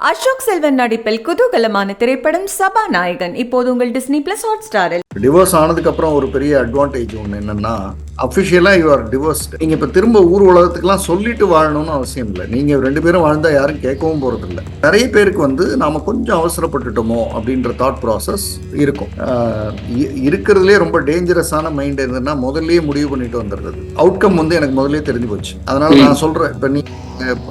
அசோக் செல்வன் நடிப்பில் குதூகலமான திரைப்படம் சபாநாயகன் இப்போது உங்கள் டிஸ்னி பிளஸ் ஹாட் ஸ்டாரில். டிவோர்ஸ் ஆனதுக்கு அப்புறம் ஒரு பெரிய அட்வான்டேஜ் ஒன்று என்னன்னா, அஃபிஷியலா யூ ஆர் டிவோர்ஸ்ட். நீங்க இப்ப திரும்ப ஊர் உலகத்துக்குலாம் சொல்லிட்டு வாழணும்னு அவசியம் இல்லை. நீங்க 2 பேரும் வாழ்ந்தா யாரும் கேட்கவும் போறது இல்லை. நிறைய பேருக்கு வந்து நாம கொஞ்சம் அவசரப்பட்டுட்டோமோ அப்படின்ற தாட் ப்ராசஸ் இருக்கும். இருக்கிறதுலே ரொம்ப டேஞ்சரஸான மைண்ட் என்னன்னா, முதல்லயே முடிவு பண்ணிட்டு வந்துடுறது. அவுட்கம் வந்து எனக்கு முதல்லயே தெரிஞ்சு போச்சு. அதனால நான் சொல்றேன், இப்ப நீ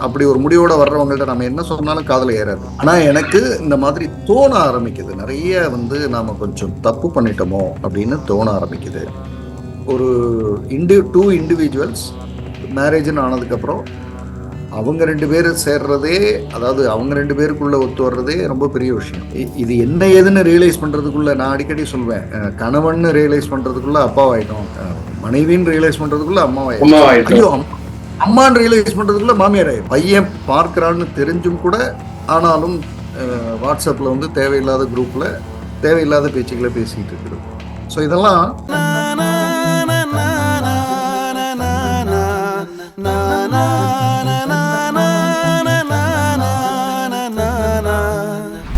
அப்படி ஒரு முடிவோட வர்றவங்கள்ட்ட நம்ம என்ன சொன்னாலும் காதுல ஏறாது. ஆனா எனக்கு இந்த மாதிரி தோண ஆரம்பிக்குது, நிறைய வந்து நாம கொஞ்சம் தப்பு பண்ணிட்டோமோ அப்படின்னு தோண ஆரம்பிக்குது. ஒரு டூ இண்டிவிஜுவல்ஸ் மேரேஜ்னு ஆனதுக்கப்புறம் அவங்க 2 பேரும் சேர்றதே, அதாவது அவங்க 2 பேருக்குள்ள ஒத்து வர்றதே ரொம்ப பெரிய விஷயம். இது என்ன ஏதுன்னு ரியலைஸ் பண்றதுக்குள்ள, நான் அடிக்கடி சொல்வேன், கணவன் ரியலைஸ் பண்றதுக்குள்ள அப்பாவாயிட்டோம், மனைவின்னு ரியலைஸ் பண்றதுக்குள்ள அம்மாவாயிட்டோம், ஐயோ அம்மான்னு ரியலைஸ் பண்றதுக்குள்ள மாமியார் ஆயிடும். பையன் பார்க்கிறான்னு தெரிஞ்சும் கூட ஆனாலும் வாட்ஸ்அப்ல வந்து தேவையில்லாத குரூப்ல தேவையில்லாத பேச்சுக்களை பேசிட்டு இருக்கிறது. ஸோ இதெல்லாம்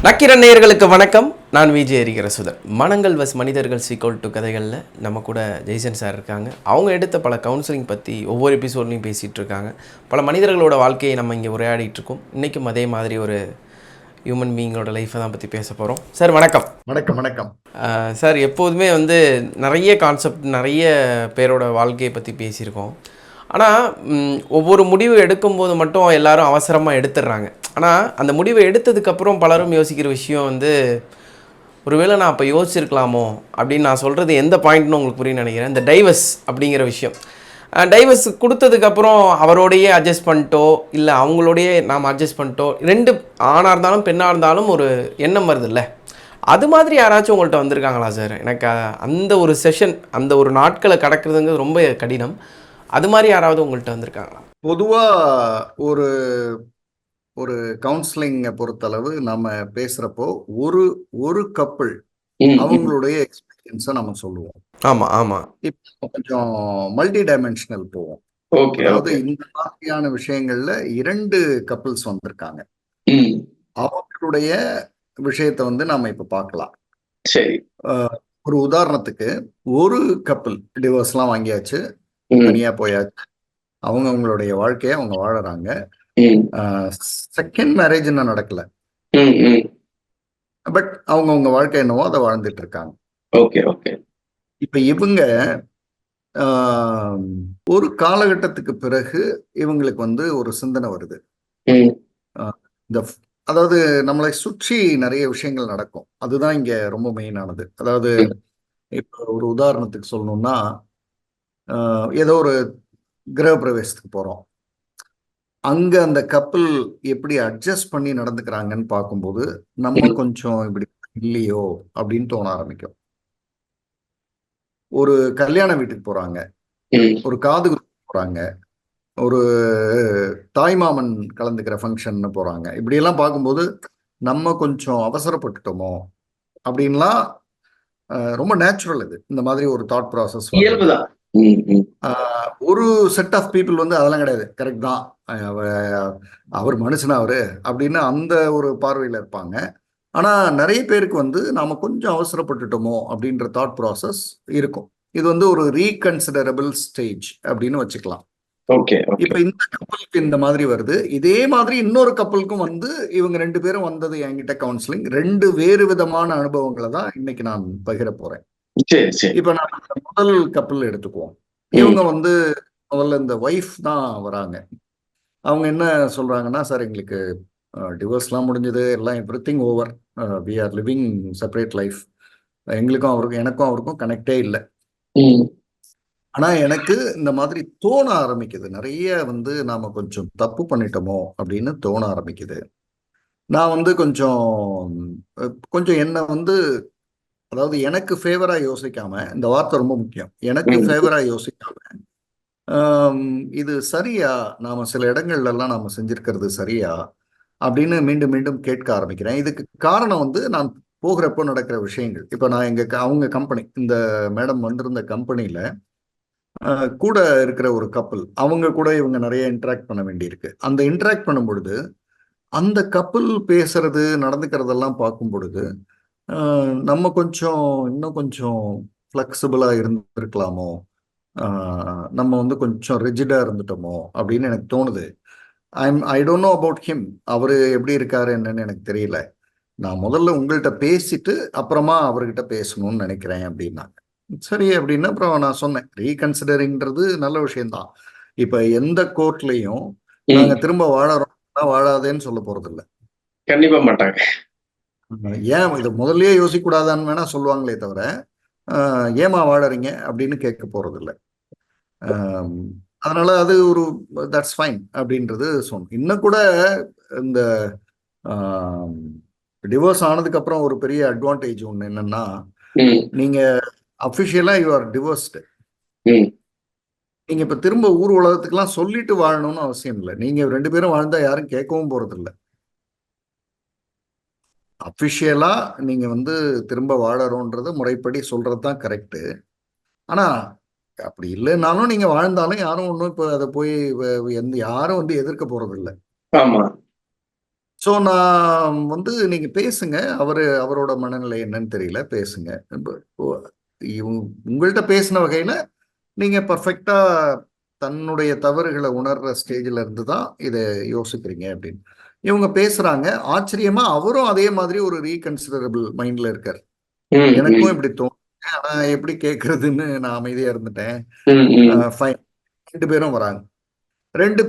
நக்கீரன் நேயர்களுக்கு வணக்கம். நான் விஜய் ஹரிஹரசுதன். மனங்கள் வஸ் மனிதர்கள் சீக்வல் டு கதைகளில் நம்ம கூட ஜெய்சன் சார் இருக்காங்க. அவங்க எடுத்த பல கவுன்சிலிங் பற்றி ஒவ்வொரு எபிசோட்லையும் பேசிகிட்டு இருக்காங்க. பல மனிதர்களோட வாழ்க்கையை நம்ம இங்கே உரையாடிட்டு இருக்கோம். இன்றைக்கும் அதே மாதிரி ஒரு ஹியூமன் பீயிங்களோட லைஃப்பை தான் பற்றி பேச போகிறோம். சார் வணக்கம். வணக்கம். வணக்கம் சார். எப்போதுமே வந்து நிறைய கான்செப்ட், நிறைய பேரோட வாழ்க்கையை பற்றி பேசியிருக்கோம். ஆனால் ஒவ்வொரு முடிவு எடுக்கும்போது மட்டும் எல்லாரும் அவசரமாக எடுத்துடுறாங்க. ஆனால் அந்த முடிவை எடுத்ததுக்கப்புறம் பலரும் யோசிக்கிற விஷயம் வந்து, ஒருவேளை நான் அப்போ யோசிச்சிருக்கலாமோ அப்படின்னு நான் சொல்கிறது எந்த பாயிண்ட்னு உங்களுக்கு புரியும் நினைக்கிறேன். இந்த டைவர்ஸ் அப்படிங்கிற விஷயம், டைவர்ஸ் கொடுத்ததுக்கப்புறம் அவரோடையே அட்ஜஸ்ட் பண்ணிட்டோ இல்லை அவங்களோடையே நாம் அட்ஜஸ்ட் பண்ணிட்டோ, 2 ஆணாக இருந்தாலும் பெண்ணாக இருந்தாலும் ஒரு எண்ணம் வருது இல்லை, அது மாதிரி யாராச்சும் உங்கள்கிட்ட வந்திருக்காங்களா சார்? எனக்கு அந்த ஒரு செஷன், அந்த ஒரு நாட்களை கடக்கிறதுங்கிறது ரொம்ப கடினம். அது மாதிரி யாராவது உங்கள்கிட்ட வந்திருக்காங்களா? பொதுவாக ஒரு கவுன்சிலிங்கை பொறுத்தளவு நம்ம பேசுறப்போ ஒரு கப்பிள் அவங்களுடைய எக்ஸ்பீரியன்ஸை நம்ம சொல்லுவோம். ஆமா ஆமா. இப்போ கொஞ்சம் மல்டி டைமென்ஷனல் போவோம். அதாவது இந்த மாதிரியான விஷயங்கள்ல 2 கப்பிள்ஸ் வந்திருக்காங்க. அவங்களுடைய விஷயத்தை வந்து நாம இப்ப பார்க்கலாம். சரி. ஒரு உதாரணத்துக்கு, ஒரு கப்பிள் டிவோர்ஸ்லாம் வாங்கியாச்சு, தனியா போயாச்சு, அவங்களுடைய வாழ்க்கையை அவங்க வாழறாங்க. செகண்ட் மேரேஜ் இன்னும் நடக்கல, பட் அவங்க வாழ்க்கை என்னவோ அதை வாழ்ந்துட்டு இருக்காங்க. இப்ப இவங்க ஒரு காலகட்டத்துக்கு பிறகு இவங்களுக்கு வந்து ஒரு சிந்தனை வருது. அதாவது நம்மளை சுற்றி நிறைய விஷயங்கள் நடக்கும், அதுதான் இங்க ரொம்ப மெயினானது. அதாவது இப்ப ஒரு உதாரணத்துக்கு சொல்லணும்னா, ஏதோ ஒரு கிரக பிரவேசத்துக்கு போறோம், அங்க அந்த கப்பல் எப்படி அட்ஜஸ்ட் பண்ணி நடந்துக்கிறாங்கன்னு பார்க்கும்போது நம்ம கொஞ்சம் இப்படி இல்லையோ அப்படின்னு தோண ஆரம்பிக்கும். ஒரு கல்யாண வீட்டுக்கு போறாங்க, ஒரு காது போறாங்க, ஒரு தாய்மாமன் கலந்துக்கிற ஃபங்க்ஷன் போறாங்க, இப்படி எல்லாம் பார்க்கும்போது நம்ம கொஞ்சம் அவசரப்பட்டுட்டோமோ அப்படின்லாம் ரொம்ப நேச்சுரல். இது இந்த மாதிரி ஒரு தாட் ப்ராசஸ் இயல்புதான். ஒரு செட் ஆஃப் பீப்புள் வந்து அதெல்லாம் கிடையாது, கரெக்ட் தான், அவர் மனுஷனா அவரு அப்படின்னு அந்த ஒரு பார்வையில இருப்பாங்க. ஆனா நிறைய பேருக்கு வந்து நாம கொஞ்சம் அவசரப்பட்டுட்டோமோ அப்படின்ற தாட் ப்ராசஸ் இருக்கும். இது வந்து ஒரு ரீகன்சிடரபிள் ஸ்டேஜ் அப்படின்னு வச்சுக்கலாம். இப்ப இந்த கப்பலுக்கு இந்த மாதிரி வருது. இதே மாதிரி இன்னொரு கப்பலுக்கும் வந்து இவங்க 2 பேரும் வந்தது என்கிட்ட கவுன்சிலிங். 2 வேறு விதமான அனுபவங்களை தான் இன்னைக்கு நான் பகிர போறேன். இப்ப நான் முதல் கப்பல் எடுத்துக்குவோம். இவங்க வந்து முதல்ல இந்த ஒய்ஃப் தான் வராங்க. அவங்க என்ன சொல்றாங்கன்னா, சார் எங்களுக்கு டிவோர்ஸ்லாம் முடிஞ்சது, எல்லாம் everything over, we are living separate life, எனக்கும் அவருக்கும் கனெக்டே இல்லை. ஆனா எனக்கு இந்த மாதிரி தோண ஆரம்பிக்குது, நிறைய வந்து நாம கொஞ்சம் தப்பு பண்ணிட்டோமோ அப்படின்னு தோண ஆரம்பிக்குது. நான் வந்து கொஞ்சம் என்ன வந்து, அதாவது எனக்கு ஃபேவரா யோசிக்காம, இந்த வார்த்தை ரொம்ப முக்கியம், எனக்கு ஃபேவரா யோசிக்காம, இது சரியா, நாம சில இடங்கள்ல எல்லாம் நாம செஞ்சிருக்கிறது சரியா அப்படின்னு மீண்டும் மீண்டும் கேட்க ஆரம்பிக்கிறேன். இதுக்கு காரணம் வந்து நான் போகிறப்போ நடக்கிற விஷயங்கள். இப்ப நான் அவங்க கம்பெனி, இந்த மேடம் வந்திருந்த கம்பெனியில கூட இருக்கிற ஒரு கப்பல், அவங்க கூட இவங்க நிறைய இன்டராக்ட் பண்ண வேண்டியிருக்கு. அந்த இன்டராக்ட் பண்ணும் பொழுது அந்த கப்பல் பேசுறது நடந்துக்கிறதெல்லாம் பார்க்கும் பொழுது நம்ம கொஞ்சம் இன்னும் கொஞ்சம் ஃப்ளெக்சிபிளா இருந்திருக்கலாமோ, நம்ம வந்து கொஞ்சம் ரிஜிடா இருந்துட்டோமோ அப்படின்னு எனக்கு தோணுது. I don't know about him. அவரு எப்படி இருக்காரு என்னன்னு எனக்கு தெரியல. நான் முதல்ல உங்கள்கிட்ட பேசிட்டு அப்புறமா அவர்கிட்ட பேசணும்னு நினைக்கிறேன் அப்படின்னாங்க. சரி அப்படின்னு அப்புறம் நான் சொன்னேன், ரீகன்சிடரிங்கிறது நல்ல விஷயம்தான். இப்ப எந்த கோர்ட்லயும் நாங்க திரும்ப வாழறோம் வாழாதேன்னு சொல்ல போறது இல்ல. கண்டிப்பா மாட்டாங்க. ஏன் இதை முதல்லயே யோசிக்க கூடாதான்னு வேணா சொல்லுவாங்களே தவிர ஏமா வாழறீங்க அப்படின்னு கேட்க போறது இல்ல. அதனால அது ஒரு தட்ஸ் ஃபைன் அப்படின்றது சொன்னோம். இன்னும் கூட இந்த டிவோர்ஸ் ஆனதுக்கு அப்புறம் ஒரு பெரிய அட்வான்டேஜ் ஒன்று என்னன்னா, நீங்க அபிஷியலா யூ ஆர் டிவோர்ஸ்டு. நீங்க இப்ப திரும்ப ஊர் உலகத்துக்குலாம் சொல்லிட்டு வாழணும்னு அவசியம் இல்லை. நீங்க 2 பேரும் வாழ்ந்தா யாரும் கேட்கவும் போறது இல்லை. அபிஷியலா நீங்க வந்து திரும்ப வாழறோன்றத முறைப்படி சொல்றது தான் கரெக்ட். ஆனா அப்படி இல்லைன்னாலும் நீங்க வாழ்ந்தாலும் யாரும் ஒன்றும் இப்போ அதை போய் யாரும் வந்து எதிர்க்க போறது இல்லை. ஆமா. ஸோ நான் வந்து நீங்க பேசுங்க. அவரோட மனநிலை என்னன்னு தெரியல, பேசுங்க. உங்கள்கிட்ட பேசின வகையில நீங்க பர்ஃபெக்டா தன்னுடைய தவறுகளை உணர்ற ஸ்டேஜ்ல இருந்து தான் இதை யோசிக்கிறீங்க அப்படின்னு இவங்க பேசுறாங்க. ஆச்சரியமா அவரும் அதே மாதிரி ஒரு ரீகன்சிடரபிள் மைண்ட்ல இருக்காரு. எனக்கும் இப்படி தோணும். ஆனா எப்படி கேட்கறதுன்னு நான் அமைதியா இருந்துட்டேன். 2 பேரும் வராங்க. 2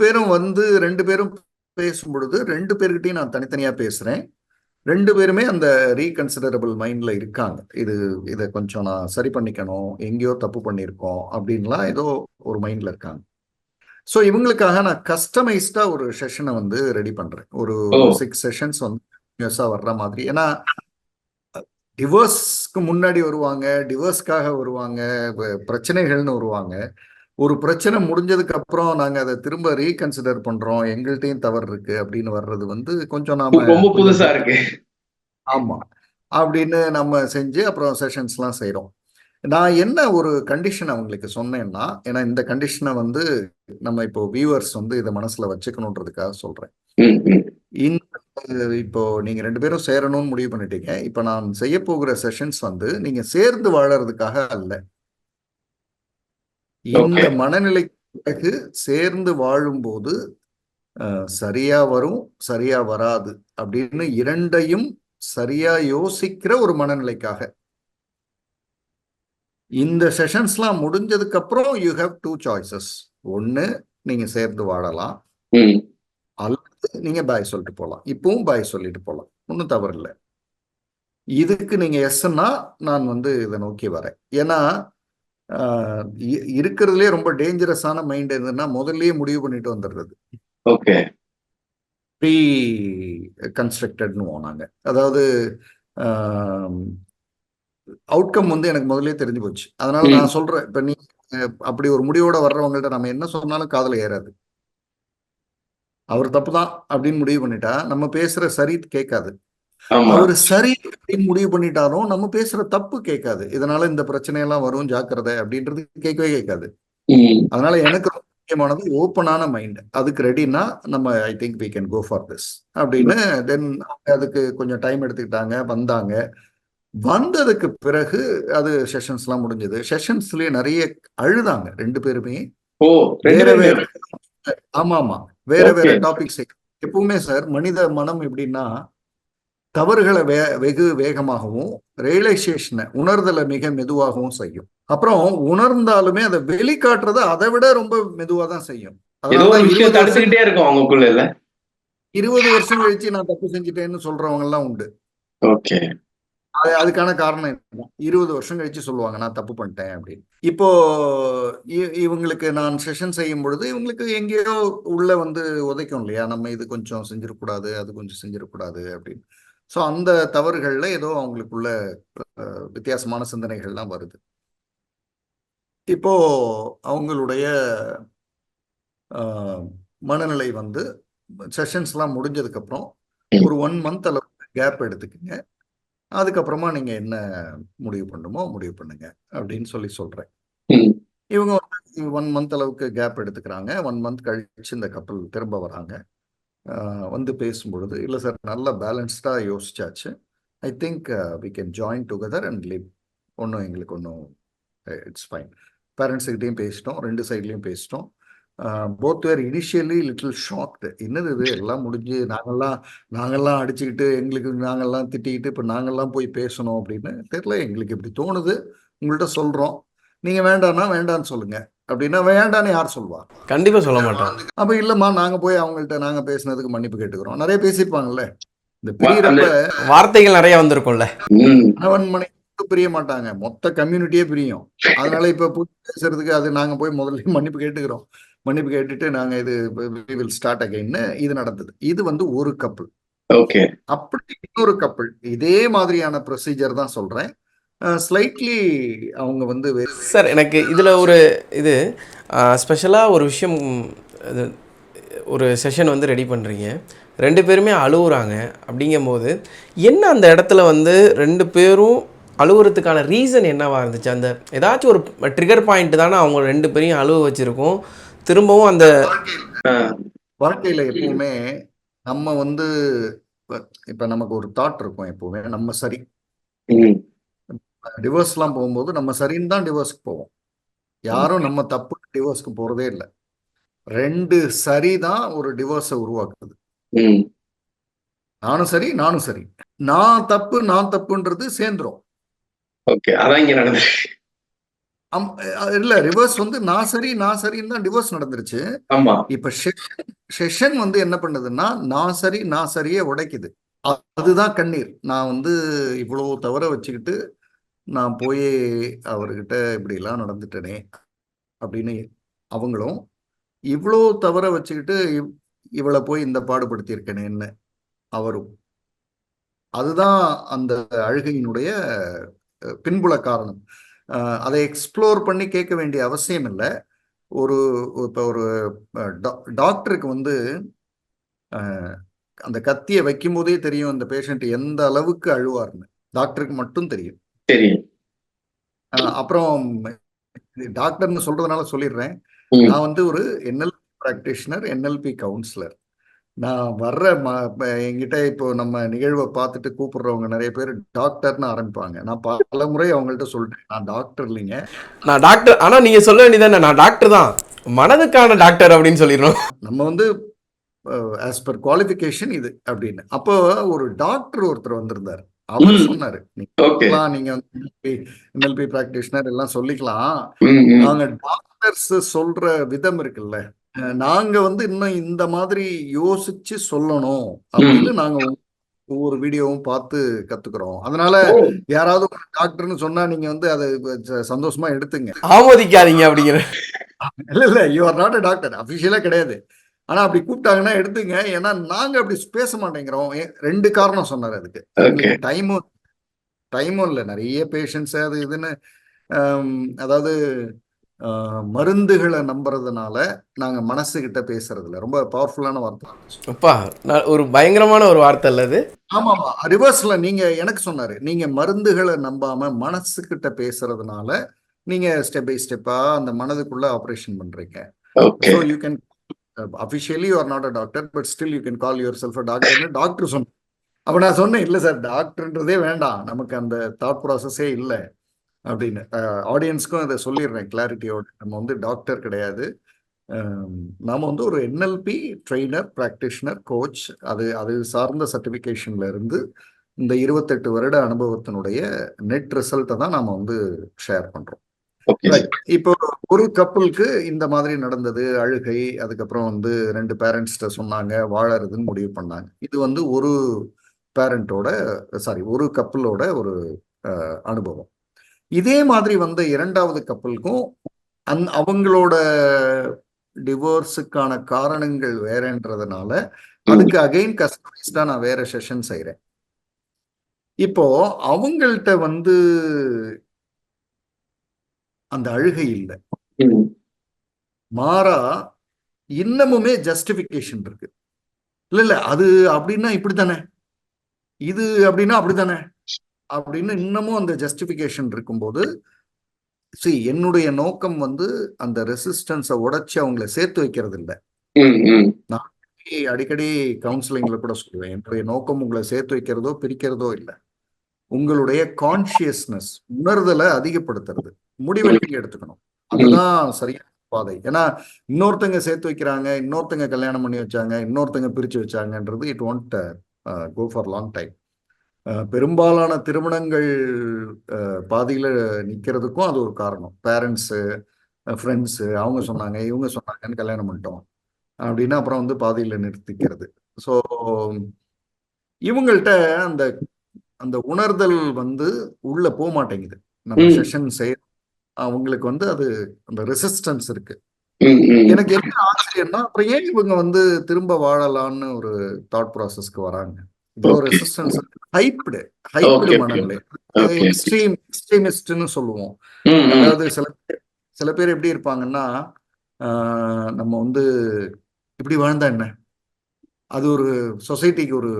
பேரும் பேசும் பொழுது 2 பேர்கிட்டையும் நான் தனித்தனியா பேசுறேன். 2 பேருமே அந்த ரீகன்சிடரபிள் மைண்ட்ல இருக்காங்க. இதை கொஞ்சம் நான் சரி பண்ணிக்கணும், எங்கேயோ தப்பு பண்ணியிருக்கோம் அப்படின்லாம் ஏதோ ஒரு மைண்ட்ல இருக்காங்க. ஸோ இவங்களுக்காக நான் கஸ்டமைஸ்டா ஒரு செஷனை வந்து ரெடி பண்றேன். ஒரு 6 செஷன்ஸ் வந்து வர்ற மாதிரி. ஏன்னா டிவோர்ஸ்க்கு முன்னாடி வருவாங்க, டிவோர்ஸ்க்காக வருவாங்க, பிரச்சனைகள்னு வருவாங்க. ஒரு பிரச்சனை முடிஞ்சதுக்கு அப்புறம் நாங்க அதை திரும்ப ரீகன்சிடர் பண்றோம், எங்கள்கிட்டயும் தவறு இருக்கு அப்படின்னு வர்றது வந்து கொஞ்சம் நாம ரொம்ப புதுசா இருக்கு. ஆமா அப்படின்னு நம்ம செஞ்சு அப்புறம் செஷன்ஸ்லாம் செய்றோம். நான் என்ன ஒரு கண்டிஷன் அவங்களுக்கு சொன்னேன்னா, ஏன்னா இந்த கண்டிஷனை வந்து நம்ம இப்போ வியூவர்ஸ் வந்து இதை மனசுல வச்சுக்கணுன்றதுக்காக சொல்றேன். இப்போ நீங்க 2 பேரும் சேரணும்னு முடிவு பண்ணிட்டீங்க. இப்ப நான் செய்ய போகிற செஷன்ஸ் வந்து நீங்க சேர்ந்து வாழறதுக்காக அல்ல. இந்த மனநிலை பிறகு சேர்ந்து வாழும்போது சரியா வரும், சரியா வராது அப்படின்னு 2யும் சரியா யோசிக்கிற ஒரு மனநிலைக்காக. இந்த செஷன்ஸ்லாம் முடிஞ்சதுக்கு அப்புறம் யூ ஹேவ் 2 சாய்ஸஸ். ஒன்னு நீங்க சேர்ந்து வாழலாம், அல்லது நீங்க பாய் சொல்லிட்டு போகலாம். இப்பவும் பாய் சொல்லிட்டு போகலாம், ஒன்றும் தவறு இல்லை. இதுக்கு நீங்க எஸ்ன்னா நான் வந்து இதை நோக்கி வரேன். ஏன்னா இருக்கிறதுலே ரொம்ப டேஞ்சரஸான மைண்ட் எதுன்னா முதல்லயே முடிவு பண்ணிட்டு வந்துடுறது. ஓகே. ப்ரீ கன்ஸ்ட்ரக்டட்னு நாங்க. அதாவது அவுட்கம் வந்து எனக்கு முதல்ல தெரிஞ்சு போச்சு. அதனால நான் சொல்றேன், இப்ப நீ அப்படி ஒரு முடிவோட வர்றவங்கள்ட்ட நம்ம என்ன சொன்னாலும் காதுல ஏறாது. அவர் தப்புதான் அப்படின்னு முடிவு பண்ணிட்டா நம்ம பேசுற சரி கேட்காது. அவர் சரி அப்படின்னு முடிவு பண்ணிட்டாலும் நம்ம பேசுற தப்பு கேட்காது. இதனால இந்த பிரச்சனையெல்லாம் வரும், ஜாக்கிரதை அப்படின்றது கேட்கவே கேட்காது. அதனால எனக்கு ரொம்ப முக்கியமானது ஓப்பனான மைண்ட். அதுக்கு ரெடினா நம்ம I think we can go for this அப்படின்னு. தென் அதுக்கு கொஞ்சம் டைம் எடுத்துக்கிட்டாங்க, வந்தாங்க. வந்ததுக்கு பிறகு அது செஷன்ஸ்லாம் முடிஞ்சது. செஷன்ஸ்லயே நிறைய அழுதாங்க 2 பேருமே. வேற வேற ஆமா ஆமா வேற வேற டாபிக்ஸ். எப்பவுமே சார் மனித மனம் எப்படின்னா தவறுகளை வெகு வேகமாகவும் ரியலைசேஷனை உணர்தலை மிக மெதுவாகவும் செய்யும். அப்புறம் உணர்ந்தாலுமே அதை வெளிக்காட்டுறத அதை விட ரொம்ப மெதுவா தான் செய்யும். 20 வருஷம் கழிச்சு நான் தப்பு செஞ்சுட்டேன்னு சொல்றவங்க எல்லாம் உண்டு. ஓகே. அதுக்கான காரணம் என்ன? 20 வருஷம் கழிச்சு சொல்லுவாங்க நான் தப்பு பண்ணிட்டேன் அப்படின்னு. இப்போ இவங்களுக்கு நான் செஷன் செய்யும் பொழுது இவங்களுக்கு எங்கேயோ உள்ள வந்து உதைக்கும் இல்லையா, நம்ம இது கொஞ்சம் செஞ்சிடக்கூடாது, அது கொஞ்சம் செஞ்சிடக்கூடாது அப்படின்னு. ஸோ அந்த தவறுகள்ல ஏதோ அவங்களுக்குள்ள வித்தியாசமான சிந்தனைகள்லாம் வருது. இப்போ அவங்களுடைய மனநிலை வந்து செஷன்ஸ்லாம் முடிஞ்சதுக்கு அப்புறம் ஒரு 1 மந்த் அளவுக்கு கேப் எடுத்துக்கங்க. அதுக்கப்புறமா நீங்க என்ன முடிவு பண்ணுமோ முடிவு பண்ணுங்க அப்படின்னு சொல்றேன். இவங்க 1 மந்த் அளவுக்கு கேப் எடுத்துக்கிறாங்க. 1 மந்த் கழிச்சு இந்த கப்பல் திரும்ப வராங்க. வந்து பேசும்பொழுது இல்லை சார் நல்லா பேலன்ஸ்டாக யோசிச்சாச்சு. I think we can join together and live. ஒன்றும் எங்களுக்கு ஒன்றும் இட்ஸ் ஃபைன். பேரண்ட்ஸுக்கிட்டையும் பேசிட்டோம், ரெண்டு சைட்லேயும் பேசிட்டோம். Both were initially little shocked. என்னது இது எல்லாம் முடிஞ்சு நாங்கள்லாம் அடிச்சுக்கிட்டு எங்களுக்கு நாங்கள்லாம் திட்டிக்கிட்டு இப்போ நாங்கள்லாம் போய் பேசணும் அப்படின்னு தெரியல. எங்களுக்கு இப்படி தோணுது, உங்கள்கிட்ட சொல்கிறோம், நீங்கள் வேண்டாம்னா வேண்டான்னு சொல்லுங்க அப்படின்னா வேண்டான்னு யார் சொல்வா? கண்டிப்பாக சொல்ல மாட்டோம். அப்போ இல்லைம்மா நாங்கள் போய் அவங்கள்ட்ட நாங்கள் பேசுனதுக்கு மன்னிப்பு கேட்டுக்கிறோம். நிறைய பேசியிருப்பாங்கல்ல. இந்த பிரியறப்ப வார்த்தைகள் நிறைய வந்திருக்கும்ல. கணவன் மனைவி பிரிய மாட்டாங்க, மொத்த கம்யூனிட்டியே பிரியும். அதனால இப்ப பேசுறதுக்கு அது நாங்க போய் முதல்ல மன்னிப்பு கேட்டுக்கிறோம். மன்னிப்பு கேட்டுட்டு நாங்க இது we will start again இது நடந்தது. இது வந்து ஒரு கப்பல். ஓகே. அப்படி இன்னொரு கப்பல் இதே மாதிரியான ப்ரொசீஜர் தான் சொல்றேன். ஸ்லைட்லி அவங்க வந்து சார் எனக்கு இதில் ஒரு இது ஸ்பெஷலாக ஒரு விஷயம், இது ஒரு செஷன் வந்து ரெடி பண்ணுறீங்க, ரெண்டு பேருமே அழுகுறாங்க. அப்படிங்கும்போது என்ன அந்த இடத்துல வந்து ரெண்டு பேரும் அழுகுறதுக்கான ரீசன் என்னவா இருந்துச்சு? அந்த ஏதாச்சும் ஒரு ட்ரிகர் பாயிண்ட் தானே அவங்க ரெண்டு பேரையும் அழுவ வச்சுருக்கோம். திரும்பவும் அந்த வாழ்க்கையில் எப்பவுமே நம்ம வந்து இப்போ நமக்கு ஒரு தாட் இருக்கும் எப்பவுமே, நம்ம சரி. டிவோர்ஸ்லாம் போகும்போது நம்ம சரின்னு தான் டிவோர்ஸ்க்கு போவோம். யாரும் நம்ம தப்பு டிவோர்ஸ்க்கு போகிறதே இல்லை. ரெண்டு சரி தான் ஒரு டிவோர்ஸை உருவாக்குது. நானும் சரி நானும் சரி, நான் தப்புன்றது சேர்ந்துரும். ஓகே, அதான் இங்க நடந்துச்சு. இல்ல ரிவர்ஸ் வந்து நான் சரின்னு தான் டிவோர்ஸ் நடந்துருச்சு. ஆமா. இப்ப செஷன் வந்து என்ன பண்ணுதுன்னா நான் சரியே உடைக்குது. அதுதான் கண்ணீர். நான் வந்து இவ்வளவு தவற வச்சுக்கிட்டு நான் போய் அவர்கிட்ட இப்படி எல்லாம் நடந்துட்டேனே அப்படின்னு அவங்களும், இவ்வளோ தவற வச்சுக்கிட்டு இவளை போய் இந்த பாடுபடுத்தியிருக்கேனேன்னு அவரும். அதுதான் அந்த அழுகையினுடைய பின்புல காரணம். அதை எக்ஸ்ப்ளோர் பண்ணி கேட்க வேண்டிய அவசியம் இல்லை. இப்போ ஒரு டாக்டருக்கு வந்து அந்த கத்தியை வைக்கும் போதே தெரியும் அந்த பேஷண்ட் எந்த அளவுக்கு அழுவார்னு. டாக்டருக்கு மட்டும் தெரியும். அப்புறம் டாக்டர்னு சொல்றதுனால சொல்லிடுறேன், நான் வந்து ஒரு NLP பிராக்டிஷனர், NLP கவுன்சிலர். நான் வர்ற என்கிட்ட இப்போ நம்ம நிகழ்வை பார்த்துட்டு கூப்பிடுறவங்க நிறைய பேர் டாக்டர்னு ஆரம்பிப்பாங்க. நான் பல முறை அவங்கள்ட்ட சொல்லிட்டேன், நான் டாக்டர் இல்லைங்க. நான் டாக்டர், ஆனா நீங்க சொல்ல வேண்டியதானே நான் டாக்டர் தான், மனதுக்கான டாக்டர் அப்படின்னு சொல்லிடுறோம். நம்ம வந்து ஆஸ் பர் குவாலிஃபிகேஷன் இது அப்படின்னு. அப்போ ஒரு டாக்டர் ஒருத்தர் வந்திருந்தார். அவர் சொன்னாரு, நீங்க NLP பிராக்டிஷனர் எல்லாம் சொல்லிக்கலாம், நாங்க டாக்டர்ஸ் சொல்ற விதம் இருக்குல்ல, நாங்க வந்து இன்னும் இந்த மாதிரி யோசிச்சு சொல்லணும் அப்படின்னு நாங்க ஒவ்வொரு வீடியோவும் பார்த்து கத்துக்கிறோம். அதனால யாராவது டாக்டர்னு சொன்னா நீங்க வந்து அதை சந்தோஷமா எடுத்துங்க, ஆமோதிக்காதீங்க அப்படிங்கிற. இல்ல you are not a doctor, அபிஷியலா கிடையாது. ஆனா அப்படி கூப்பிட்டாங்கன்னா எடுத்துங்க. ஏன்னா நாங்க அப்படி பேச மாட்டேங்கிறோம். ரெண்டு காரணம் சொன்னார் அதுக்கு. டைமும் இல்லை, நிறைய பேஷண்ட்ஸ் அது இதுன்னு, அதாவது மருந்துகளை நம்புறதுனால நாங்க மனசுகிட்ட பேசுறது இல்லை. ரொம்ப பவர்ஃபுல்லான வார்த்தை. அப்பா, ஒரு பயங்கரமான ஒரு வார்த்தை இல்லது. ஆமா ரிவர்ஸ்ல நீங்க எனக்கு சொன்னாரு, நீங்க மருந்துகளை நம்பாம மனசுகிட்ட பேசுறதுனால நீங்க ஸ்டெப் பை ஸ்டெப்பா அந்த மனதுக்குள்ள ஆபரேஷன் பண்றீங்க. So you can officially you are not a doctor but still you can call yourself a doctor. Doctor சொன்ன. அப்ப நான் சொன்னேன், இல்லை சார் டாக்டர்ன்றதே வேண்டாம், நமக்கு அந்த தாட் ப்ராசஸே இல்லை அப்படின்னு. ஆடியன்ஸ்க்கும் இதை சொல்லிடுறேன் கிளாரிட்டியோட, நம்ம வந்து டாக்டர் கிடையாது. நாம் வந்து ஒரு NLP ட்ரெயினர், ப்ராக்டிஷனர், கோச். அது சார்ந்த சர்டிஃபிகேஷன்ல இருந்து இந்த 28 வருட அனுபவத்தினுடைய நெட் ரிசல்ட்டை தான் நாம் வந்து ஷேர் பண்றோம். இப்போ ஒரு கப்பலுக்கு இந்த மாதிரி நடந்தது, அழுகை, அதுக்கப்புறம் வந்து ரெண்டு பேரண்ட்ஸ்ட சொன்னாங்க, வாழறதுன்னு முடிவு பண்ணாங்க. இது வந்து ஒரு ஒரு கப்பலோட ஒரு அனுபவம். இதே மாதிரி வந்த இரண்டாவது கப்பலுக்கும் அவங்களோட டிவோர்ஸுக்கான காரணங்கள் வேறன்றதுனால அதுக்கு அகைன் கஸ்டமைஸ்டா நான் வேற செஷன் செய்யறேன். இப்போ அவங்கள்ட்ட வந்து அந்த அழுகை இல்லை, மாறா இன்னமுமே ஜஸ்டிபிகேஷன் இருக்கு. இல்ல அது அப்படின்னா இப்படித்தானே, இது அப்படின்னா அப்படித்தானே அப்படின்னு இன்னமும் அந்த ஜஸ்டிபிகேஷன் இருக்கும்போது, என்னுடைய நோக்கம் வந்து அந்த ரெசிஸ்டன்ஸை உடைச்சு அவங்களை சேர்த்து வைக்கிறது இல்லை. நான் அடிக்கடி கவுன்சிலிங்ல கூட சொல்லுவேன், என்னுடைய நோக்கம் உங்களை சேர்த்து வைக்கிறதோ பிரிக்கிறதோ இல்லை, உங்களுடைய கான்சியஸ்னஸ் உணர்தலை அதிகப்படுத்துறது. முடிவை நீங்க எடுத்துக்கணும், அதுதான் சரியான பாதை. ஏன்னா இன்னொருத்தங்க சேர்த்து வைக்கிறாங்க, இன்னொருத்தங்க கல்யாணம் பண்ணி வச்சாங்க, இன்னொருத்தங்க பிரிச்சு வச்சாங்கன்றது it won't go for long time. பெரும்பாலான திருமணங்கள் பாதியில நிக்கிறதுக்கும் அது ஒரு காரணம். பேரண்ட்ஸு, ஃப்ரெண்ட்ஸு, அவங்க சொன்னாங்க இவங்க சொன்னாங்கன்னு கல்யாணம் பண்ணிட்டோம் அப்படின்னா அப்புறம் வந்து பாதியில நிறுத்திக்கிறது. ஸோ இவங்கள்ட்ட அந்த அந்த உணர்தல் வந்து உள்ள போக மாட்டேங்குது. நம்ம செஷன் செய்ய அவங்களுக்கு வந்து அது அந்த ரெசிஸ்டன்ஸ் இருக்கு. எனக்கு என்ன ஆச்சரியம்னா அப்புறம் ஏன் இவங்க வந்து திரும்ப வாழலான்னு ஒரு தாட் ப்ராசஸ்க்கு வராங்க. இவ்வளோ ரெசிஸ்டன்ஸ், ஹைப்டு மனநிலை, எக்ஸ்ட்ரீமிஸ்ட்னு சொல்லுவோம். அதாவது சில பேர் எப்படி இருப்பாங்கன்னா, நம்ம வந்து இப்படி வாழ்ந்தா என்ன, அது ஒரு சொசைட்டிக்கு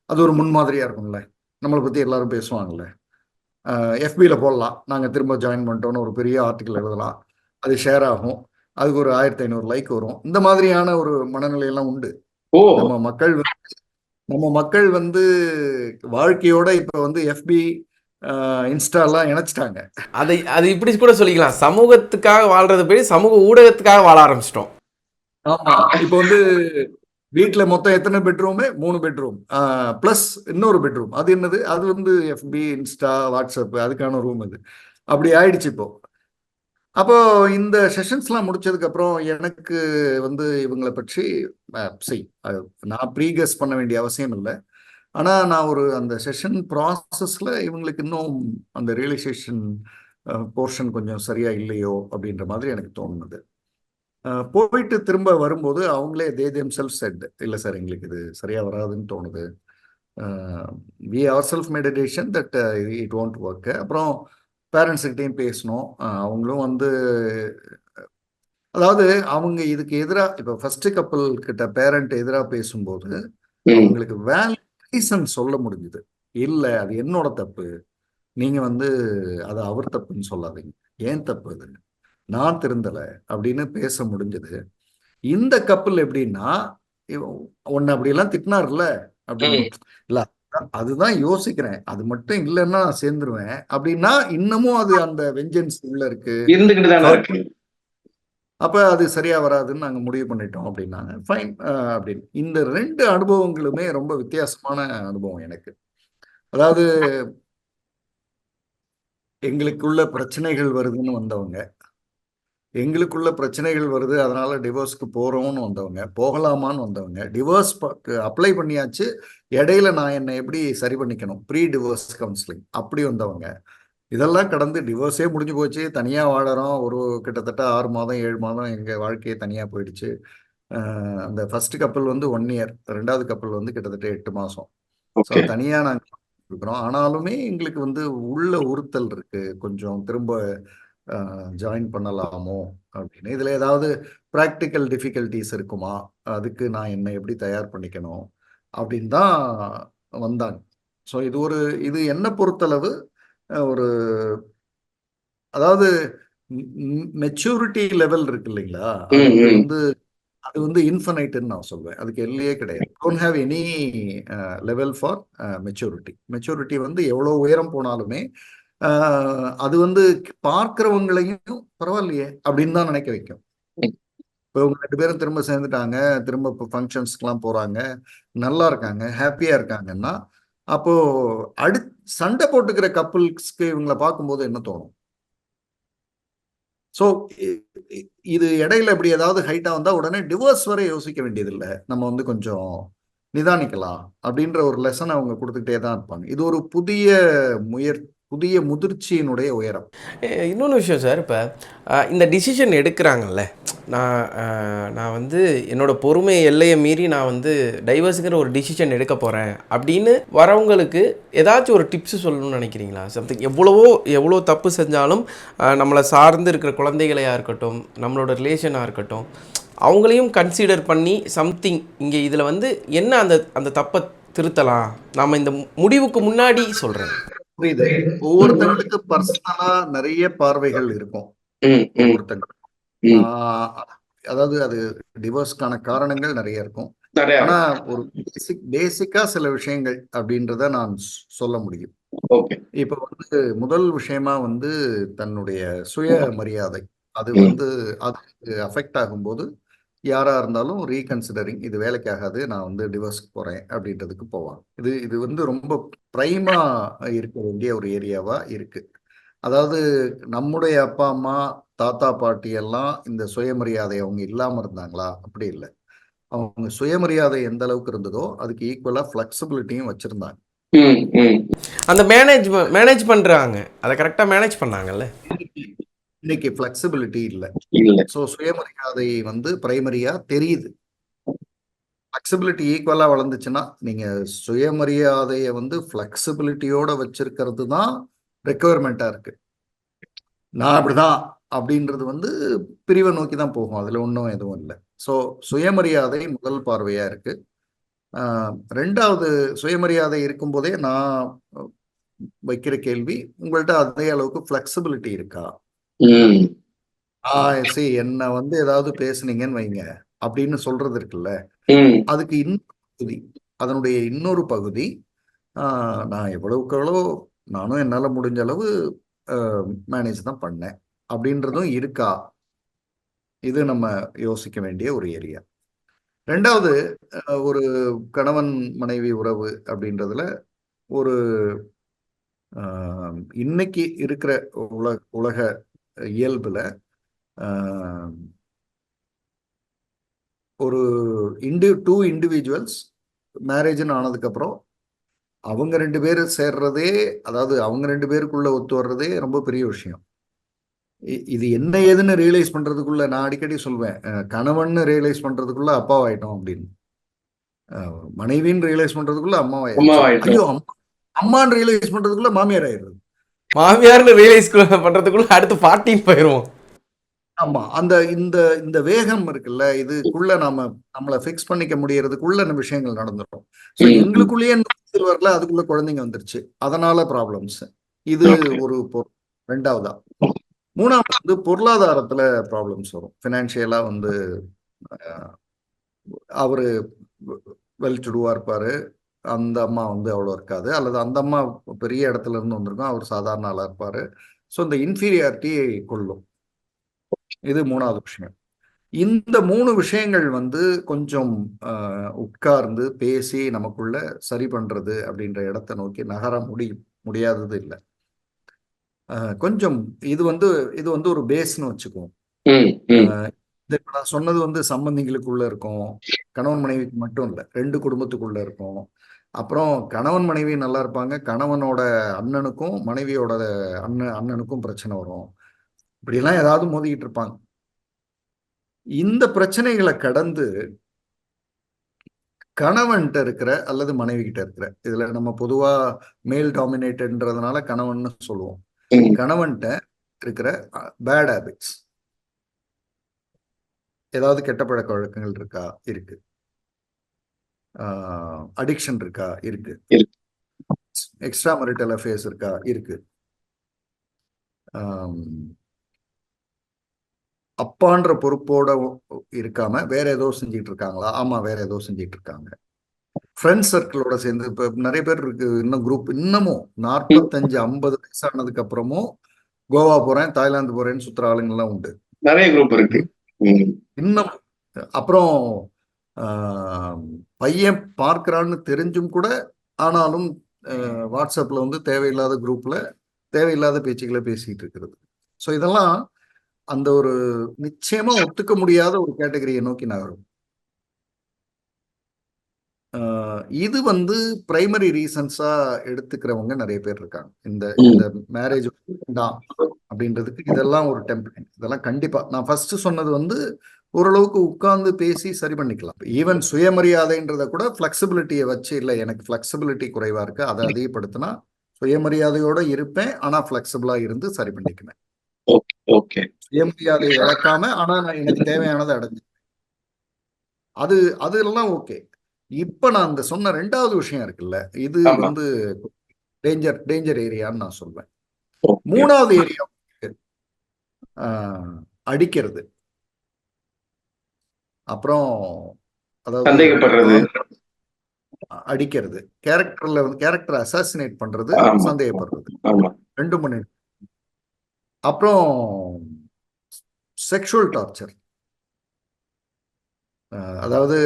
அது ஒரு முன்மாதிரியா இருக்கும்ல, நம்மளை பத்தி எல்லாரும் பேசுவாங்கல்ல, எஃபியில் போடலாம், நாங்கள் திரும்ப ஜாயின் பண்ணிட்டோம்னு ஒரு பெரிய ஆர்டிக்கல் எழுதலாம், அது ஷேர் ஆகும், அதுக்கு ஒரு 1500 லைக் வரும். இந்த மாதிரியான ஒரு மனநிலையெல்லாம் உண்டு. நம்ம மக்கள் வந்து வாழ்க்கையோட இப்ப வந்து எஃபி இன்ஸ்டாலாம் இணைச்சிட்டாங்க. அது இப்படி கூட சொல்லிக்கலாம், சமூகத்துக்காக வாழ்றது போய் சமூக ஊடகத்துக்காக வாழ ஆரம்பிச்சிட்டோம். ஆமா, இப்போ வந்து வீட்டுல மொத்தம் எத்தனை பெட்ரூமு? 3 பெட்ரூம் பிளஸ் இன்னொரு பெட்ரூம். அது என்னது? அது வந்து எஃபி, இன்ஸ்டா, வாட்ஸ்அப், அதுக்கான ரூம். அது அப்படி ஆயிடுச்சு இப்போ. அப்போ இந்த செஷன்ஸ்லாம் முடிச்சதுக்கு அப்புறம் எனக்கு வந்து இவங்களை பற்றி நான் ப்ரீகஸ் பண்ண வேண்டிய அவசியம் இல்லை. ஆனா நான் அந்த செஷன் ப்ராசஸ்ல இவங்களுக்கு இன்னும் அந்த ரியலைசேஷன் போர்ஷன் கொஞ்சம் சரியா இல்லையோ அப்படின்ற மாதிரி எனக்கு தோணுது. போயிட்டு திரும்ப வரும்போது அவங்களே themselves said, இல்லை சார் எங்களுக்கு இது சரியா வராதுன்னு தோணுது, we ourself made a decision that it won't work. அப்புறம் பேரண்ட்ஸுக்கிட்டையும் பேசணும். அவங்களும் வந்து அதாவது அவங்க இதுக்கு எதிராக இப்போ ஃபர்ஸ்ட் கப்பல் கிட்ட பேரண்ட் எதிராக பேசும்போது அவங்களுக்கு ரீசன் சொல்ல முடிஞ்சுது. இல்லை அது என்னோட தப்பு, நீங்க வந்து அது அவர் தப்புன்னு சொல்லாதீங்க, ஏன் தப்பு அது, நான் திருந்தலை அப்படின்னு பேச முடிஞ்சது. இந்த கப்பல் எப்படின்னா, ஒன்னு அப்படியெல்லாம் திட்டினார்ல அப்படின்னு, இல்ல அதுதான் யோசிக்கிறேன், அது மட்டும் இல்லைன்னா நான் சேர்ந்துருவேன் அப்படின்னா இன்னமும் அது அந்த வெஞ்சன்ஸ் உள்ள இருக்கு, அப்ப அது சரியா வராதுன்னு நாங்க முடிவு பண்ணிட்டோம் அப்படின்னாங்க. ஃபைன் அப்படின்னு. இந்த 2 அனுபவங்களுமே ரொம்ப வித்தியாசமான அனுபவம் எனக்கு. அதாவது எங்களுக்குள்ள பிரச்சனைகள் வருதுன்னு வந்தவங்க, எங்களுக்குள்ள பிரச்சனைகள் வருது அதனால டிவோர்ஸ்க்கு போறோம்னு வந்தவங்க, போகலாமான்னு வந்தவங்க, டிவோர்ஸ் அப்ளை பண்ணியாச்சு, இடையில நான் என்னை எப்படி சரி பண்ணிக்கணும், ப்ரீ டிவோர்ஸ் கவுன்சிலிங் அப்படி வந்தவங்க, இதெல்லாம் கடந்து டிவோர்ஸே முடிஞ்சு போச்சு, தனியா வாழறோம், ஒரு கிட்டத்தட்ட 6 மாதம் 7 மாதம் எங்க வாழ்க்கையே தனியா போயிடுச்சு. அந்த ஃபர்ஸ்ட் கப்பல் வந்து 1 இயர், 2வது கப்பல் வந்து கிட்டத்தட்ட 8 மாசம். தனியா நாங்க இருக்கிறோம். ஆனாலுமே எங்களுக்கு வந்து உள்ள உறுத்தல் இருக்கு, கொஞ்சம் திரும்ப ஜாயின் பண்ணலாமோ அப்படின்னு. இதுல ஏதாவது ப்ராக்டிக்கல் டிஃபிகல்ட்டிஸ் இருக்குமா, அதுக்கு நான் என்னை எப்படி தயார் பண்ணிக்கணும் அப்படின்னு தான் வந்தாங்க. ஸோ இது என்ன பொறுத்தளவு ஒரு, அதாவது மெச்சூரிட்டி லெவல் இருக்கு இல்லைங்களா, அது வந்து இன்ஃபனைட்னு நான் சொல்வேன், அதுக்கு எல்லையே கிடையாது. Don't have any level for maturity வந்து எவ்வளோ உயரம் போனாலுமே அது வந்து பார்க்கிறவங்களையும் பரவாயில்லையே அப்படின்னு தான் நினைக்க வைக்கும். இப்போ இவங்க 2 பேரும் திரும்ப சேர்ந்துட்டாங்க, திரும்ப இப்போ ஃபங்க்ஷன்ஸ்க்கெலாம் போறாங்க, நல்லா இருக்காங்க, ஹாப்பியா இருக்காங்கன்னா, அப்போ சண்டை போட்டுக்கிற கப்புள்ஸ்க்கு இவங்களை பார்க்கும்போது என்ன தோணும்? ஸோ இது இடையில இப்படி ஏதாவது ஹைட்டா வந்தா உடனே டிவோர்ஸ் வரை யோசிக்க வேண்டியதில்லை, நம்ம வந்து கொஞ்சம் நிதானிக்கலாம் அப்படின்ற ஒரு லெசன் அவங்க கொடுத்துக்கிட்டே தான் இருப்பாங்க. இது ஒரு புதிய முதிர்ச்சியினுடைய உயரம். இன்னொன்று விஷயம் சார், இப்போ இந்த டிசிஷன் எடுக்கிறாங்கல்ல, நான் வந்து என்னோடய பொறுமை எல்லையை மீறி நான் வந்து டைவர்ஸுங்கிற ஒரு டிசிஷன் எடுக்க போகிறேன் அப்படின்னு வரவங்களுக்கு ஏதாச்சும் ஒரு டிப்ஸ் சொல்லணும்னு நினைக்கிறீங்களா? சம்திங் எவ்வளோ தப்பு செஞ்சாலும் நம்மளை சார்ந்து இருக்கிற குழந்தைகளையாக இருக்கட்டும், நம்மளோட ரிலேஷனாக இருக்கட்டும், அவங்களையும் கன்சிடர் பண்ணி சம்திங் இங்கே இதில் வந்து என்ன அந்த தப்பை திருத்தலாம், நாம் இந்த முடிவுக்கு முன்னாடி சொல்கிறேன். புரியுது. ஒவ்வொருத்தங்களுக்கு பர்சனலா நிறைய பார்வைகள் இருக்கும். ஒவ்வொருத்தங்க, அதாவது அது டிவோர்ஸ்க்கான காரணங்கள் நிறைய இருக்கும். நிறைய ஆனா ஒரு பேசிக்கா சில விஷயங்கள் அப்படின்றத நான் சொல்ல முடியும். ஓகே. இப்ப வந்து முதல் விஷயமா வந்து தன்னுடைய சுயமரியாதை. அது வந்து அதுக்கு அஃபெக்ட் ஆகும்போது, யாரா இருந்தாலும் ரீகன்சிடரிங் இது வேலைக்கு ஆகாது. நான் வந்து டிவோர்ஸ்க்கு போறேன் அப்படின்றதுக்கு போவாங்க. இது இது வந்து ரொம்ப பிரைமா இருக்க வேண்டிய ஒரு ஏரியாவா இருக்கு. அதாவது நம்முடைய அப்பா, அம்மா, தாத்தா, பாட்டி எல்லாம் இந்த சுயமரியாதை அவங்க இல்லாம இருந்தாங்களா? அப்படி இல்ல. அவங்க சுயமரியாதை எந்த அளவுக்கு இருந்ததோ, அதுக்கு ஈக்குவலா ஃப்ளெக்சிபிலிட்டியும் வச்சிருந்தாங்க. ம், ம். அந்த மேனேஜ் பண்றாங்க. அத கரெக்ட்டா மேனேஜ் பண்ணாங்கல்ல. இன்னைக்கு இன்னைக்கு ஃப்ளெக்சிபிலிட்டி இல்ல. இல்ல. ஸோ சுயமரியாதை வந்து பிரைமரியா தெரியுது. ஃப்ளெக்சிபிலிட்டி ஈக்குவலா வளர்ந்துச்சுன்னா, நீங்க சுயமரியாதைய வந்து ஃப்ளெக்சிபிலிட்டியோட வச்சிருக்கிறது தான் ரெக்வயர்மெண்ட்டா இருக்கு. நான் அப்படிதான் அப்படின்றது வந்து பிரிவை நோக்கி தான் போகும். அதுல ஒண்ணும் எதுவும் இல்ல. ஸோ சுயமரியாதை முதல் பார்வையா இருக்கு. 2வது சுயமரியாதை இருக்கும்போதே நான் வைக்கிற கேள்வி, உங்கள்ட்ட அதே அளவுக்கு ஃப்ளெக்சிபிலிட்டி இருக்கா? ம். என்ன வந்து ஏதாவது பேசுனீங்கன்னு வைங்க, அப்படின்னு சொல்றது இருக்குல்ல, ம். அதுக்கு இன்னொரு பகுதி, அதனுடைய இன்னொரு பகுதி, நான் எவ்வளவுக்கு எவ்வளோ நானும் என்னால முடிஞ்ச அளவு அ மேனேஜ் தான் பண்ணேன். அப்படின்றதும் இருக்கா? இது நம்ம யோசிக்க வேண்டிய ஒரு ஏரியா. 2வது ஒரு கணவன் மனைவி உறவு அப்படின்றதுல ஒரு அ இன்னைக்கு இருக்கிற உலக இயல்புல அ ஒரு 2 இண்டிவிஜுவல்ஸ் மேரேஜ்ன்னு ஆனதுக்கப்புறம் அவங்க 2 பேரும் சேர்றதே, அதாவது அவங்க 2 பேருக்குள்ள ஒத்து வர்றதே ரொம்ப பெரிய விஷயம். இது என்ன ஏதுன்னு ரியலைஸ் பண்றதுக்குள்ள நான் அடிக்கடி சொல்வேன், கணவன்னு ரியலைஸ் பண்றதுக்குள்ள அப்பாவாயிட்டோம் அப்படின்னு. மனைவின்னு ரியலைஸ் பண்றதுக்குள்ள அம்மாவாயாச்சு. அம்மாவாயிட்டோம். ஐயோ! அம்மான்னு ரியலைஸ் பண்றதுக்குள்ள மாமியார் ஆயிடுறது. மாமியார்ன்னு ரியலைஸ் பண்றதுக்குள்ள அடுத்து பாட்டின்னு போயிருவோம். ஆமா. இந்த இந்த வேகம் இருக்குல்ல, இதுக்குள்ள நம்மள ஃபிக்ஸ் பண்ணிக்க முடியறதுக்குள்ள இந்த விஷயங்கள் நடந்துரும். ஸோ ம், ம். எங்களுக்குள்ளேயே இன்னும் புரிதல் வரல, அதுக்குள்ள குழந்தைங்க வந்துருச்சு. அதனால ப்ராப்ளம்ஸ். இது ஓகே. ஒரு 2வதா. 3வது வந்து பொருளாதாரத்துல ப்ராப்ளம்ஸ் வரும். ஃபினான்ஷியலா வந்து அவரு வெல் டு டூவா இருப்பாரு. அந்த அம்மா வந்து அவ்வளோ இருக்காது. அல்லது அந்த அம்மா பெரிய இடத்துல இருந்து வந்திருக்கும். அவர் சாதாரண ஆளா இருப்பாரு. ஸோ இந்த இன்ஃபீரியாரிட்டி கொள்ளும். இது 3வது விஷயம். இந்த 3 விஷயங்கள் வந்து கொஞ்சம் உட்கார்ந்து பேசி நமக்குள்ள சரி பண்றது அப்படின்ற இடத்த நோக்கி நகர முடியாதது இல்ல. கொஞ்சம் இது வந்து இது வந்து ஒரு பேஸ்ன்னு வச்சுக்குவோம். ம், ம். இது இப்ப நான் சொன்னது வந்து சம்பந்திங்களுக்குள்ள இருக்கும். கணவன் மனைவிக்கு மட்டும் இல்ல. 2 குடும்பத்துக்குள்ள இருக்கும். அப்புறம் கணவன் மனைவி நல்லா இருப்பாங்க. கணவனோட அண்ணனுக்கும், மனைவியோட அண்ணனுக்கும் பிரச்சனை வரும். இப்படியெல்லாம் ஏதாவது மோதிக்கிட்டு இருப்பாங்க. இந்த பிரச்சனைகள கடந்து கணவன்ட்ட இருக்கிற அல்லது மனைவி கிட்ட இருக்கிற, இதுல நம்ம பொதுவா மேல் டாமினேட்டட்ன்றதுனால கணவன்னு சொல்லுவோம். ம். கணவன்ட்ட இருக்கிற பேட் ஹேபிட்ஸ். ஏதாவது கெட்ட பழக்கவழக்கங்கள் இருக்கா? இருக்கு. அடிக்ஷன் இருக்கா? இருக்கு. இருக்கு. எக்ஸ்ட்ரா மேரிட்டல் அஃபேர்ஸ் இருக்கா? இருக்கு. ஆம், அப்பான்ற பொறுப்போட இருக்காம வேற ஏதோ செஞ்சுட்டு இருக்காங்களா? ஆமா, வேற ஏதோ செஞ்சுட்டு இருக்காங்க. ஃப்ரெண்ட்ஸ் சர்க்கிளோட சேர்ந்து இப்ப நிறைய பேர் இருக்கு. இன்னும் குரூப் இன்னமும் 45, 50 வயசு ஆனதுக்கு அப்புறமும் கோவா போறேன், தாய்லாந்து போறேன்னு சுத்துற ஆளுங்கெல்லாம் உண்டு. நெறைய குரூப் இருக்கு. ம். இன்னும் அப்புறம் ஆஹ், பையன் பார்க்கிறான்னு தெரிஞ்சும் கூட ஆனாலும் வாட்ஸ்அப்ல வந்து தேவையில்லாத குரூப்ல தேவையில்லாத பேச்சுக்களை பேசிட்டு இருக்கிறது. ஸோ இதெல்லாம் அந்த ஒரு நிச்சயமா ஒத்துக்க முடியாத ஒரு கேட்டகரியை நோக்கி நகரும். இது வந்து பிரைமரி ரீசன்ஸா எடுத்துக்கிறவங்க நிறைய பேர் இருக்காங்க. இந்த இந்த ம். மேரேஜ் வேண்டாம் அப்படின்றதுக்கு இதெல்லாம் ஒரு டெம்ப்ளேட். இதெல்லாம் கண்டிப்பா நான் ஃபர்ஸ்ட் சொன்னது வந்து ஓரளவுக்கு உட்கார்ந்து பேசி சரி பண்ணிக்கலாம். ஈவன் சுயமரியாதைன்றத கூட ஃபிளெக்சிபிலிட்டியை வச்சு இல்லை எனக்கு ஃபிளெக்சிபிலிட்டி குறைவா இருக்கு, அதை அதிகப்படுத்தினா சுயமரியாதையோட இருப்பேன், ஆனா ஃபிளெக்சிபிளா இருந்து சரி பண்ணிக்குவேன். Okay, okay. சுயமரியாதையை இழக்காம ஆனா நான் எனக்கு தேவையானதை அடைஞ்சு அது அதெல்லாம் ஓகே. இப்ப நான் அந்த சொன்ன 2வது விஷயம் இருக்குல்ல, இது ஆமா. வந்து டேஞ்சர் ஏரியான்னு நான் சொல்வேன். ஓகே. 3வது ஏரியா அடிக்கிறது. அப்புறம் அதாவது சந்தேகப்படுறது. அடிக்கிறது, கேரக்டர் அசாசினேட் பண்றது, ஆமா சந்தேகப்படுறது, ஆமா. 2 மணி. அப்புறம் செக்ஷுவல் டார்ச்சர், அதாவது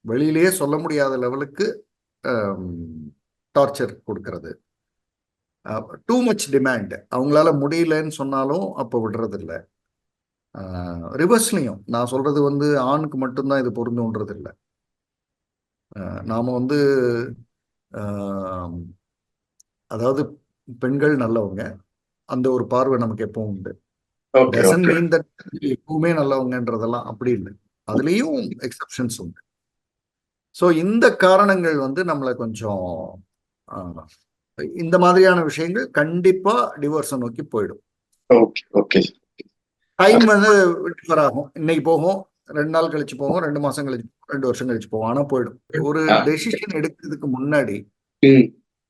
வெளியிலேயே சொல்ல முடியாத லெவலுக்கு டார்ச்சர் கொடுக்கறது. டூ மச் டிமாண்ட், அவங்களால முடியலன்னு சொன்னாலும் அப்போ விடுறது இல்லை. ரிவர்ஸ்லையும் நான் சொல்றது வந்து ஆணுக்கு மட்டும்தான் இது பொருந்துன்றது இல்லை. நாம வந்து அதாவது பெண்கள் நல்லவங்க, அந்த ஒரு பார்வை நமக்கு எப்பவும் உண்டு. Okay doesn't okay. Mean that எப்பவுமே நல்லவங்கன்றதெல்லாம் அப்படி இல்லை, அதுலேயும் எக்ஸப்ஷன்ஸ் உண்டு. ஸோ இந்த காரணங்கள் வந்து நம்மளை கொஞ்சம் இந்த மாதிரியான விஷயங்கள் கண்டிப்பா டிவோர்ஸை நோக்கி போயிடும். Okay okay. டைம் வந்து டிஃபர் ஆகும், இன்னைக்கு போகும், 2 நாள் கழிச்சு போகும், 2 மாசம் கழிச்சு, 2 வருஷம் கழிச்சு போகும், ஆனா போயிடும். ஒரு டெசிஷன் எடுக்கிறதுக்கு முன்னாடி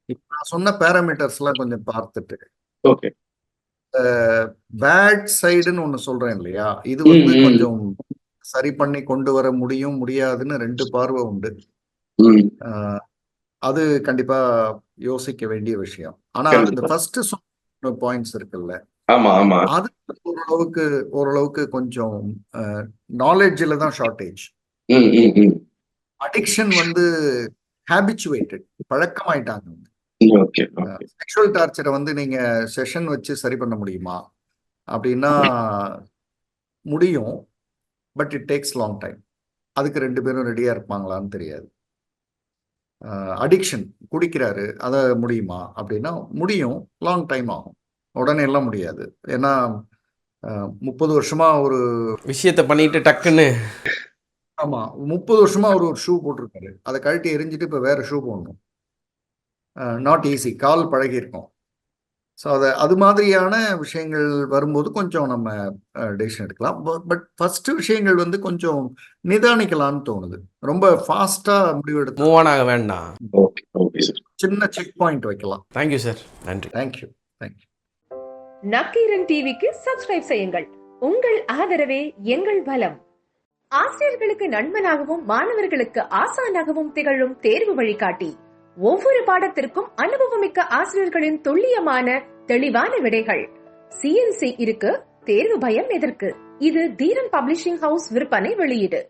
இப்ப நான் சொன்ன பேராமீட்டர்ஸ் எல்லாம் கொஞ்சம் பார்த்துட்டு, ஓகே. பேட் சைடுன்னு ஒண்ணு சொல்றேன் இல்லையா, இது வந்து கொஞ்சம் சரி பண்ணி கொண்டு வர முடியும் முடியாதுன்னு 2 பார்வை உண்டு. அது கண்டிப்பா யோசிக்க வேண்டிய விஷயம். ஆனா இந்த ஃபர்ஸ்ட் சொன்ன பாயிண்ட்ஸ் இருக்குல்ல, அது ஓரளவுக்கு கொஞ்சம் நாலேஜ்ல தான் ஷார்டேஜ். அடிக்ஷன் வந்து ஹேபிச்சுவேட்டட், பழக்கமாயிட்டாங்க. செக்ஷுவல் டார்ச்சரை வந்து நீங்க செஷன் வச்சு சரி பண்ண முடியுமா அப்படின்னா முடியும், but it takes long time. அதுக்கு 2 பேரும் ரெடியா இருப்பாங்களான்னு தெரியாது. அடிக்ஷன், குடிக்கிறாரு, அதை முடியுமா அப்படின்னா முடியும், லாங் டைம் ஆகும், உடனே எல்லாம் முடியாது. ஏன்னா 30 வருஷமா ஒரு விஷயத்தை பண்ணிட்டு டக்குன்னு, ஆமா 30 வருஷமா ஒரு ஷூ போட்டிருக்காரு, அதை கழட்டி எரிஞ்சிட்டு இப்ப வேற ஷூ போடணும், நாட் ஈஸி, கால் பழகி இருக்கும். ஸோ அது மாதிரியான விஷயங்கள் வரும்போது கொஞ்சம் நம்ம டெசிஷன் எடுக்கலாம். பட் ஃபர்ஸ்ட் விஷயங்கள் வந்து கொஞ்சம் நிதானிக்கலாம்னு தோணுது. ரொம்ப ஃபாஸ்டா முடிவு எடுத்து மூவ் ஆன் ஆக வேண்டாம். Okay okay sir. சின்ன செக் பாயிண்ட் வைக்கலாம். தேங்க்யூ சார், நன்றி. தேங்க்யூ. நக்கீரன் டிவிக்கு சப்ஸ்கிரைப் செய்யுங்கள். உங்கள் ஆதரவே எங்கள் பலம். ஆசிரியர்களுக்கு நண்பனாகவும் மாணவர்களுக்கு ஆசானாகவும் திகழும் தேர்வு வழிகாட்டி. ஒவ்வொரு பாடத்திற்கும் அனுபவமிக்க ஆசிரியர்களின் துல்லியமான தெளிவான விடைகள். CNC இருக்கு, தேர்வு பயம் எதற்கு? இது தீரன் பப்ளிஷிங் ஹவுஸ் விற்பனை வெளியீடு.